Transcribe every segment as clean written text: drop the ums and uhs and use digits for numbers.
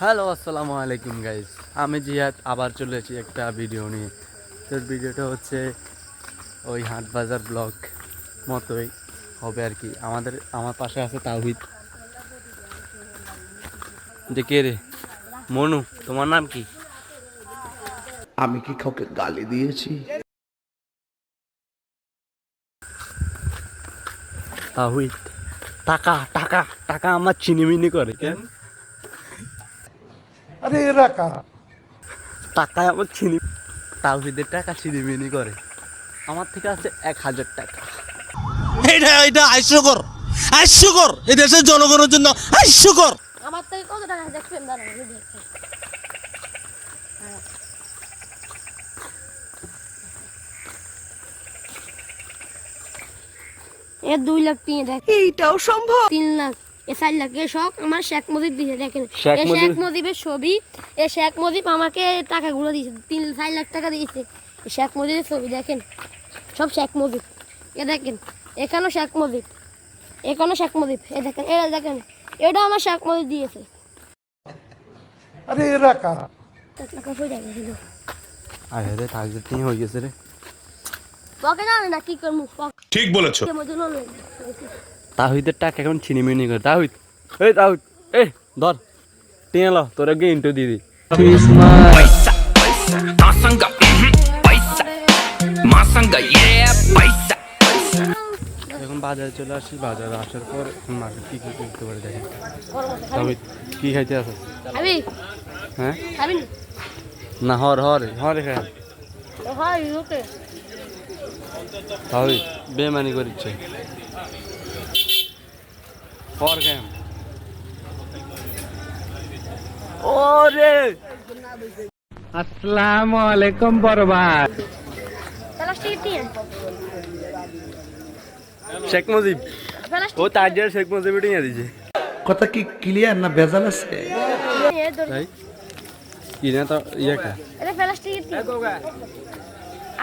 Hello আসসালামু আলাইকুম guys, আমি জিহাদ আবার চলে এসেছি একটা ভিডিও নিয়ে। তো ভিডিওটা হচ্ছে ওই হাট বাজার ব্লগ মতোই হবে আর কি। আমার পাশে আছে তাওহিদ। যে কে রে? মনু, তোমার নাম কি? আমি কি কাউকে গালি দিয়েছি? তাওহিদ টাকা টাকা টাকা আমার চিনিমিনি করে কেন? আরে এরা কারা? টাকায় আমার তাওহিদের টাকা চিনিমিনি করে। আমার থেকে আছে 1000 টাকা। এটা হাস্যকর, হাস্যকর। এই দেশের জনগণের জন্য হাস্যকর। আমার থেকে কত টাকা দেখবেন দাঁড়ান দেখেন। এ 2 লাখ দিয়ে দেখ, এইটাও সম্ভব? 3 লাখ, এ 4 লাখ। এ সব আমার শেখ মুজিব দিছে দেখেন। শেখ এ মুজিব? শেখ মুজিবের ছবি। এ শেখ মুজিব আমাকে টাকাগুলো দিয়েছে, 4 লাখ টাকা দিয়েছে। এ শেখ মুজিবের ছবি দেখেন, সব শেখ মুজিব। এ দেখেন, এখানেও শেখ মুজিব, এখানেও শেখ মুজিব। এ দেখেন, এ দেখেন, এটা আমার শেখ মুজিব দিয়েছে। আরে এরা কারা? টাকা হয়ে যাবে আরে রে, তাওহিদ নিয়ে হয়ে গেছে রে। পকে জানে না কি করবো। ঠিক বলেছো। তাহিদের টাকা এখন ছিনিমিনি করে। তাহিদ, এই তাহিদ, এই ধর, টেনে লো, তোর আগে ইন্টো দিয়ে দি। এখন বাজারে চলে আসি, বাজারে আসার পর মাকে কি কি করতে পারে দেখেন। তাহিদ কি খাইতে আছে? আমি হ্যাঁ খাবি না, হরে খাই। হয় ওকে। তাহিদ বেমানি করিচ্ছে, হর খাই। ওরে আসসালামু আলাইকুম বরবাদ। প্লাস্টিক দিয়ে শেখ মুজিব, ও তাজিয়ার শেখ মুজিব নিয়ে দিছে। কথা কি ক্লিয়ার না ভেজাল আছে? তাই কি না তো ইয়েটা। এটা প্লাস্টিক দিয়ে ও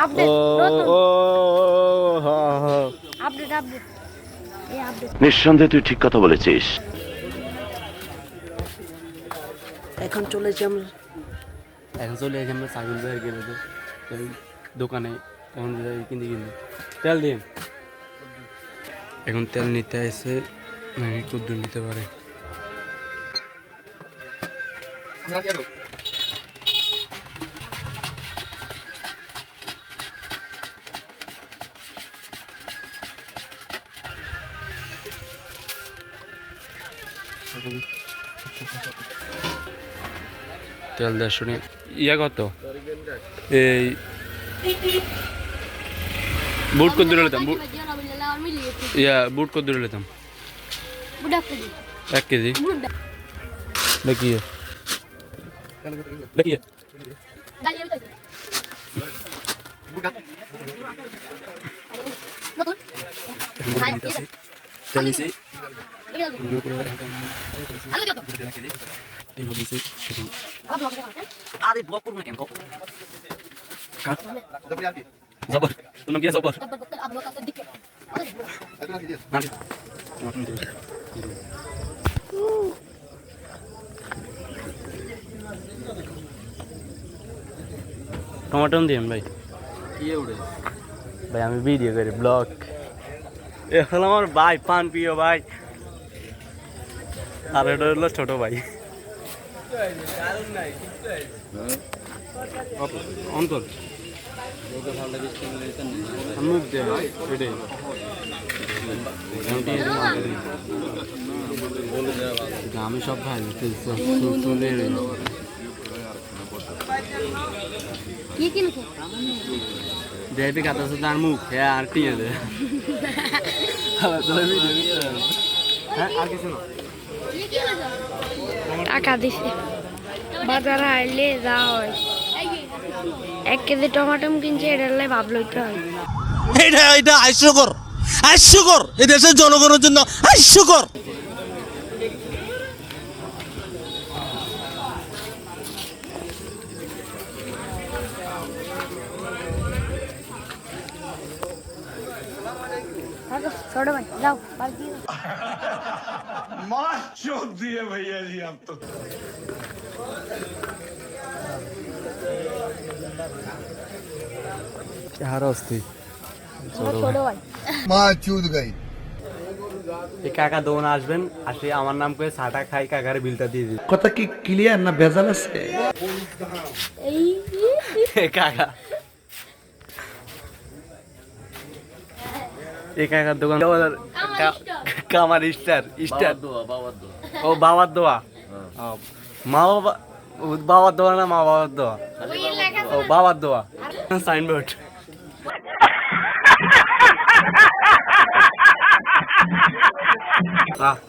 আপডেট নতুন ও হ হ আপডেট এই আপডেট। নিঃসন্দেহে তুই ঠিক কথা বলেছিস। এখন চলে এসে আমরা ছাগল বাজার গেলে তো ওই দোকানে এখন কিনতে তেল দিন। এখন তেল নিতে এসে কদ্দুর নিতে পারে। তেল 150 ইয়া কত? এই বুট কত দূরে নিতাম? বুট কত দূরে নিতাম? 1 কেজি দেখিয়ে দেখিয়ে তেল নিছি। আরে ব্লক করব না কেন? জবর তুমি কি জবর টমেটো দিন ভাই। কি উড়ে ভাই, আমি ভিডিও করি ব্লগ। এ হলো আমার ভাই, পান প্রিয় ভাই। আর এটা হলো ছোট ভাই অন্তর। মুখ দে এটাই আমি সব ভাই চলে কি কিনছো? দেবী কাতা আছে তার মুখ, হ্যাঁ আর টিয়ে দে। হ্যাঁ আর কিছু না। টাকা দিছে বাজারে আইলে যা হয়। 1 কেজি টমাটো কিনছে, এটা ভাব লইতে হয়। এটা হাস্যকর, হাস্যকর। এই দেশের জনগণের জন্য হাস্যকর। ছোট ভাই যাও বাড়ি मार चोद दिए भैया जी आप तो। হার অস্থি আমার ছোট ভাই এই কাকা দোন আসবেন, আসে আমার নাম করে ছাটা খাই, কাকারে বিলটা দিয়ে দিই। কথা কি ক্লিয়ার না ভেজাল আছে? এই কাকা এই কাকার দোকান কামার স্টার স্টার ও বাবার দোয়া ও, মা বাবা বাবার দোয়া না মা বাবার দোয়া ও বাবার দোয়া সাইনবোর্ড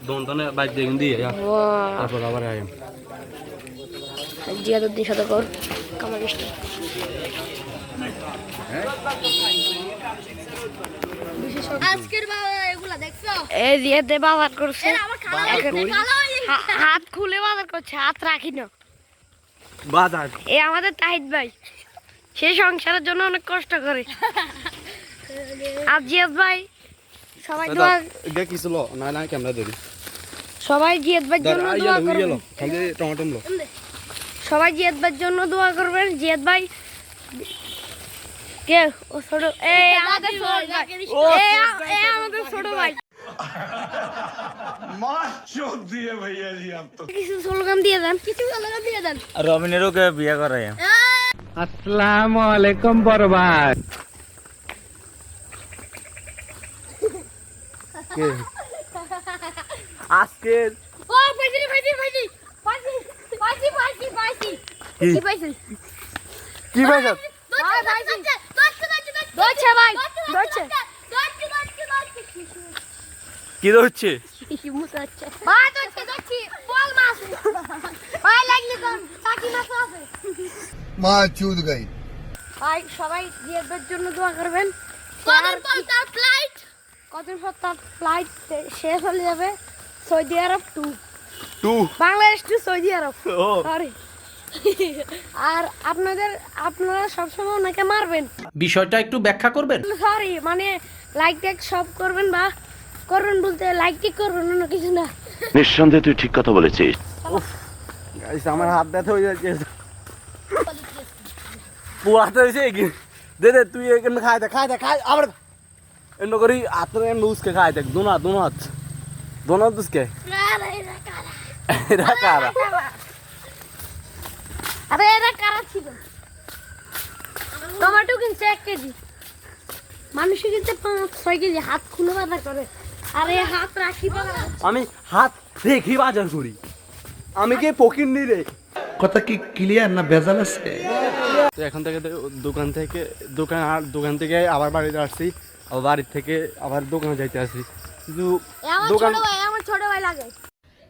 দোন দোনে বাইক দেখুন দিয়ে তারপর আবার আইম জিয়াদুদ্দিন সদাগর কামাল স্টার। আজকের বাবা এগুলা দেখছো? এই জিয়াদে বাবার করছে, হাত খুলে বাজার করছে, হাত রাখি না। বাজার এ আমাদের তাহিদ ভাই, সে সংসারের জন্য অনেক কষ্ট করে। আর জিয়াদ ভাই সবাই দোয়া, দেখিছিল না না ক্যামেরা ধরি সবাই জিয়াদ ভাইয়ের জন্য দোয়া করবেন। খালি টমেটো লো সবাই জিয়াদ ভাইয়ের জন্য দোয়া করবেন। জিয়াদ ভাই কে ও ছোট, এই আমাদের ছোট ভাই, এই আমাদের ছোট ভাই। কিছু স্লোগান দিয়ে দেন, কিছু স্লোগান দিয়ে দেন। রবিনেরও কে বিয়ে করে আসসালামু আলাইকুম বড় ভাই। কে আজকে ও পাইছি পাইছি পাইছি পাইছি পাইছি পাইছি পাইছি কি পাইছি কি ভাই সব দোচ্ছে ভাই, দোচ্ছে কি হচ্ছে ভাই, দোচ্ছে দোচ্ছি বল মাছ ভাই, লাগলি কোন চাকি মাছ আছে মা চুদ গাই। ভাই সবাই জিয়াদের জন্য দোয়া করবেন। কদিন পর তার ফ্লাইট শেষ হয়ে যাবে, সৌদি আরব টু বাংলাদেশ টু সৌদি আরব। সরি। আর আপনারা সবসময় ওনাকে মারবেন, বিষয়টা একটু ব্যাখ্যা করবেন? সরি মানে লাইক টেক সব করবেন, বা করবেন বলতে লাইক টেক করবেন, অন্য কিছু না। নিঃসন্দেহে তুই ঠিক কথা বলেছিস। গাইস আমার হাত ব্যথা হয়ে যাচ্ছে, পুয়াতে হয়েছে কি দে দে তুই এখানে খাই আবার এন্ন করি আতরে লুজকে খাই দেখ দোনাত দুসকে এরা কারা আরে এরা কারা ছিল? টমেটো কিনছে 1 কেজি, মানুষ কিনছে 5-6 কেজি, হাত খুলে বাজার করে। আরে হাত রাখি বাজার, আমি হাত রেখে বাজার করি, আমি কি পকিন নি রে? কথা কি ক্লিয়ার না ভেজাল আছে? তো এখন থেকে দোকান থেকে আবার বাড়িতে আসছি, আবার বাড়ির থেকে আবার দোকানে যাইতে আসছি, কিন্তু আমার ছোট ভাই লাগে।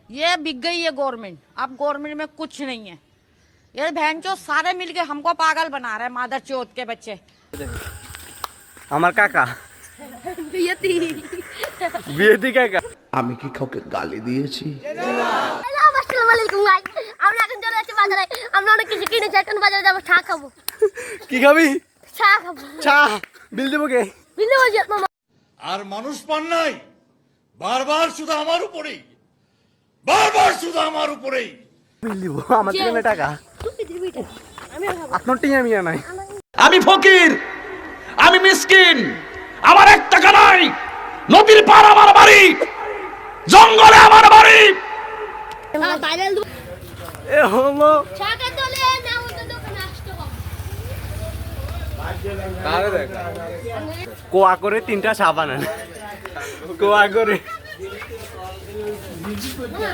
ये बिक गई है गवर्नमेंट, अब गवर्नमेंट में कुछ नहीं है। ये बहन चो सारे मिलके हमको पागल बना रहे हैं, मादर चौथ के बच्चे। আমার কাকা বিয়েতি কাকা। আমি কি কাউকে গালি দিয়েছি? আসসালামু আলাইকুম ভাই, আমরা এখন চলে যাচ্ছি বাজারে, আমরা অনেক কিছু কিনেছি, এখন বাজারে যাবো, চা খাবো। কি খাবি? চা খাবো। চা বিল দেবো কে? বিলে বলছি মামা। আর মানুষ পান নাই, বারবার শুধু আমার উপরেই বিল দিব আমার থেকে টাকা, তুই দিবি এটা, আমি খাবো। আপনার টিয়া মিয়া নাই। আমি ফকির, আমি মিসকিন, আমার 1 টাকা নাই, নদীর পার আমার বাড়ি, জঙ্গলে আমার বাড়ি। বাইরেল দু এ হলো চাটা চলে না, ওটা দোকানে আসতে হবে। কোয়া করে 3টা সাবান আনে, কোয়া করে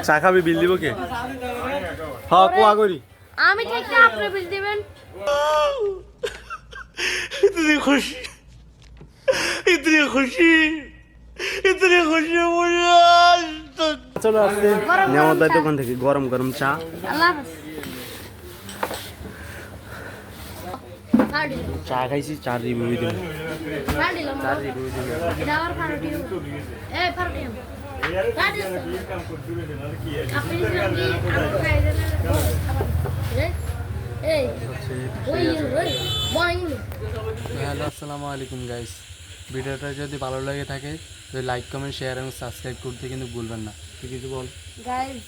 চা খাবি বিল দিব কে? হ্যাঁ কোয়া করি। আমি থেকে আপনি বিল দিবেন। इतनी खुशी मुझे आज तक। চলো আসছে নেওয়ার দোকান থেকে গরম গরম চা। আল্লাহ হাফেজ। ফাড়ি চা খাইছি, চা রিভিউ দিন। ফাড়ি লো চা রিভিউ দিন। এটা আর ফাড়ি এ ফাড়ি ফাড়ি আপনি যদি আমি খাই দেন এই ওই বইং। হ্যালো আসসালামু আলাইকুম গাইস, ভিডিওটা যদি ভালো লাগে থাকে তাহলে লাইক কমেন্ট শেয়ার এবং সাবস্ক্রাইব করতে কিন্তু ভুলবেন না। তুই কিছু বল। গাইস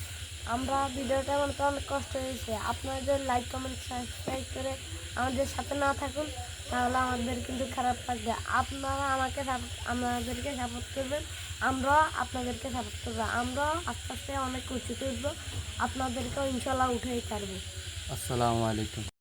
আমরা ভিডিওটা বানাতে অনেক কষ্ট হয়েছে। আপনারা যদি লাইক কমেন্ট সাবস্ক্রাইব করে আমাদের সাথে না থাকুন তাহলে আমাদের কিন্তু খারাপ লাগবে। আপনারা আমাদেরকে সাপোর্ট করবেন, আমরাও আপনাদেরকে সাপোর্ট করবো। আমরাও আস্তে আস্তে অনেক উঁচুতে উঠবো, আপনাদেরকেও ইনশাল্লাহ উঠেই পারবো। আসসালামু আলাইকুম।